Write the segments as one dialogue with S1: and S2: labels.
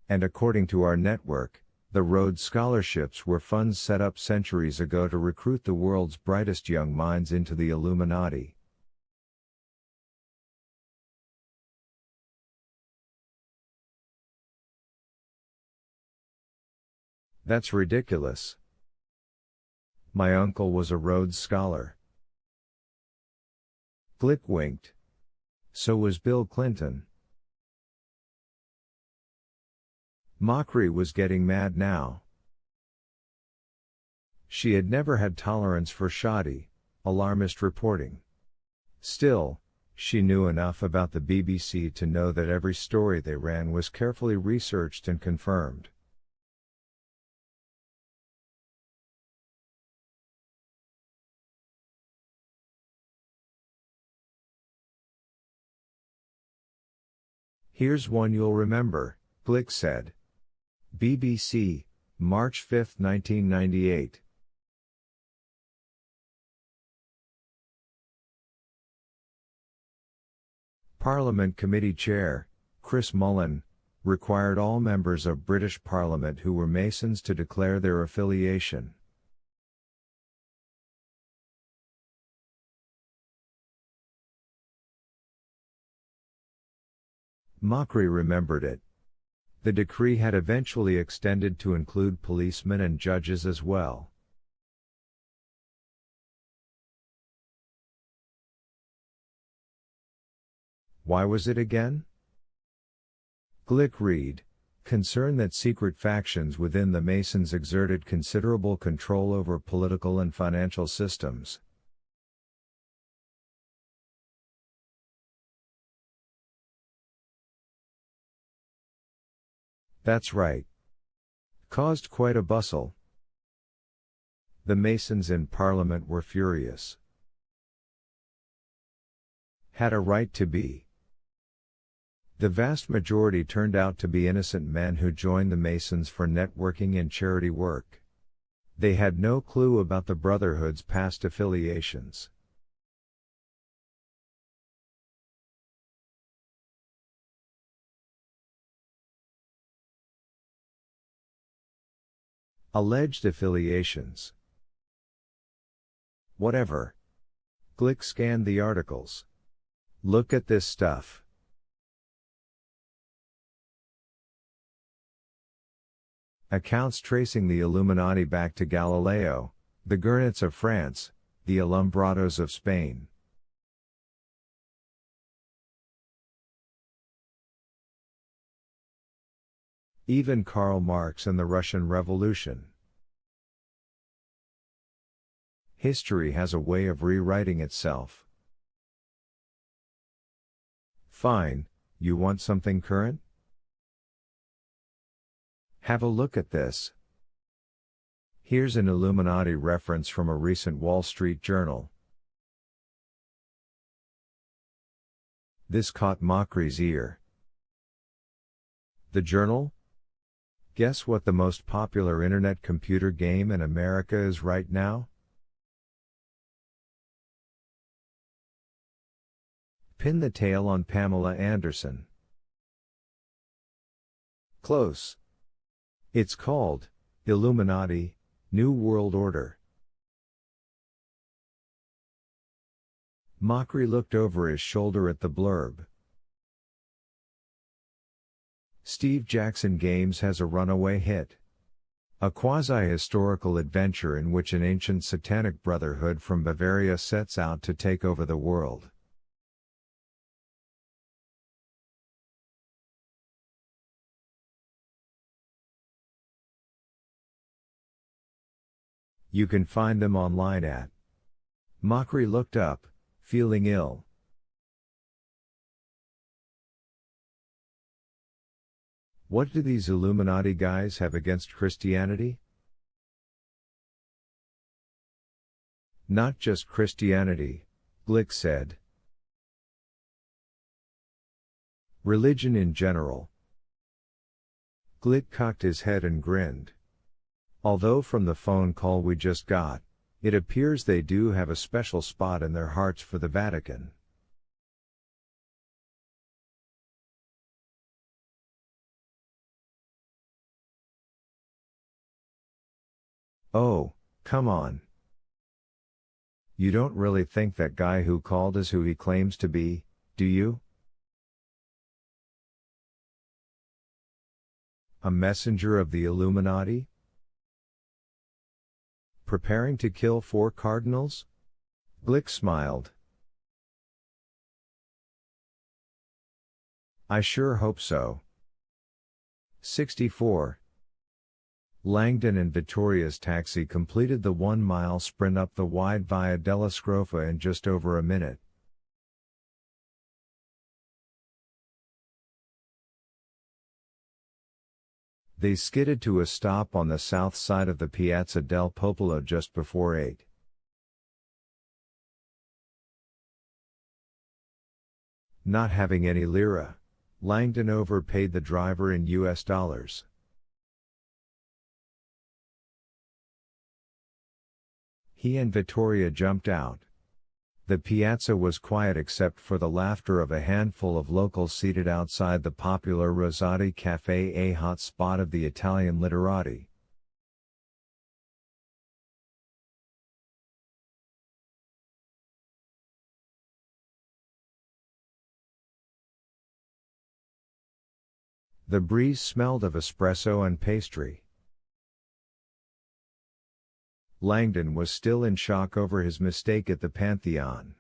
S1: And according to our network, the Rhodes Scholarships were funds set up centuries ago to recruit the world's brightest young minds into the Illuminati. That's ridiculous. My uncle was a Rhodes Scholar. Glick winked. So was Bill Clinton. Mockery was getting mad now. She had never had tolerance for shoddy, alarmist reporting. Still, she knew enough about the BBC to know that every story they ran was carefully researched and confirmed. Here's one you'll remember, Glick said. BBC, March 5, 1998. Parliament Committee Chair, Chris Mullin, required all members of British Parliament who were Masons to declare their affiliation. Mockery remembered it. The decree had eventually extended to include policemen and judges as well. Why was it again? Glick read, concern that secret factions within the Masons exerted considerable control over political and financial systems. That's right. Caused quite a bustle. The Masons in Parliament were furious. Had a right to be. The vast majority turned out to be innocent men who joined the Masons for networking and charity work. They had no clue about the Brotherhood's past affiliations. Alleged affiliations. Whatever. Glick scanned the articles. Look at this stuff. Accounts tracing the Illuminati back to Galileo, the Gurnets of France, the Alumbrados of Spain. Even Karl Marx and the Russian Revolution. History has a way of rewriting itself. Fine, you want something current? Have a look at this. Here's an Illuminati reference from a recent Wall Street Journal. This caught Mockery's ear. The Journal? Guess what the most popular internet computer game in America is right now? Pin the tail on Pamela Anderson. Close. It's called Illuminati, New World Order. Mockery looked over his shoulder at the blurb. Steve Jackson Games has a runaway hit. A quasi-historical adventure in which an ancient satanic brotherhood from Bavaria sets out to take over the world. You can find them online at. Mockery looked up, feeling ill. What do these Illuminati guys have against Christianity? Not just Christianity, Glick said. Religion in general. Glick cocked his head and grinned. Although from the phone call we just got, it appears they do have a special spot in their hearts for the Vatican. Oh, come on. You don't really think that guy who called is who he claims to be, do you? A messenger of the Illuminati? Preparing to kill 4 cardinals? Glick smiled. I sure hope so. 64. Langdon and Vittoria's taxi completed the 1-mile sprint up the wide Via della Scrofa in just over a minute. They skidded to a stop on the south side of the Piazza del Popolo just before 8. Not having any lira, Langdon overpaid the driver in US dollars. He and Vittoria jumped out. The piazza was quiet except for the laughter of a handful of locals seated outside the popular Rosati Café, a hot spot of the Italian literati. The breeze smelled of espresso and pastry. Langdon was still in shock over his mistake at the Pantheon.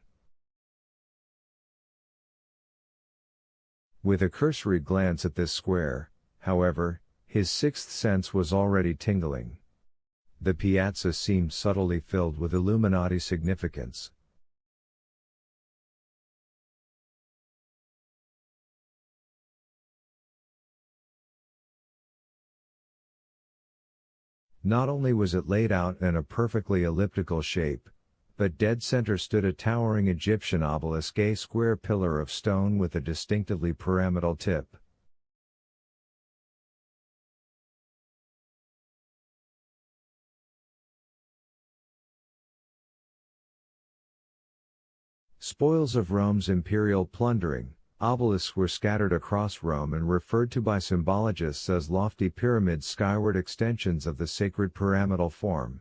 S1: With a cursory glance at this square, however, his sixth sense was already tingling. The piazza seemed subtly filled with Illuminati significance. Not only was it laid out in a perfectly elliptical shape, but dead center stood a towering Egyptian obelisk, a square pillar of stone with a distinctively pyramidal tip. Spoils of Rome's imperial plundering, obelisks were scattered across Rome and referred to by symbologists as lofty pyramids, skyward extensions of the sacred pyramidal form.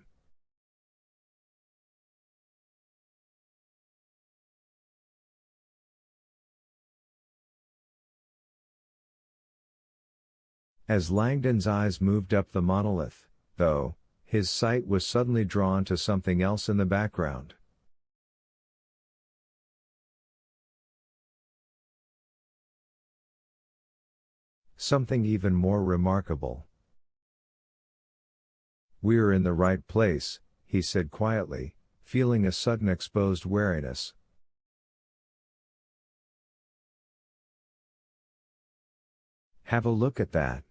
S1: As Langdon's eyes moved up the monolith, though, his sight was suddenly drawn to something else in the background. Something even more remarkable. "We're in the right place," he said quietly, feeling a sudden exposed wariness. "Have a look at that."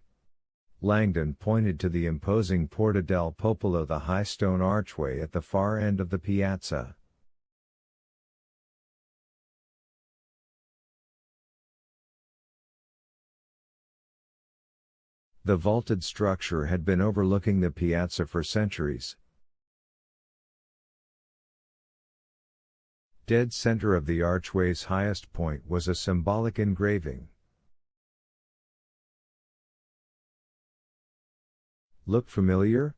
S1: Langdon pointed to the imposing Porta del Popolo, the high stone archway at the far end of the piazza. The vaulted structure had been overlooking the piazza for centuries. Dead center of the archway's highest point was a symbolic engraving. "Look familiar?"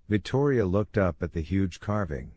S1: Vittoria looked up at the huge carving.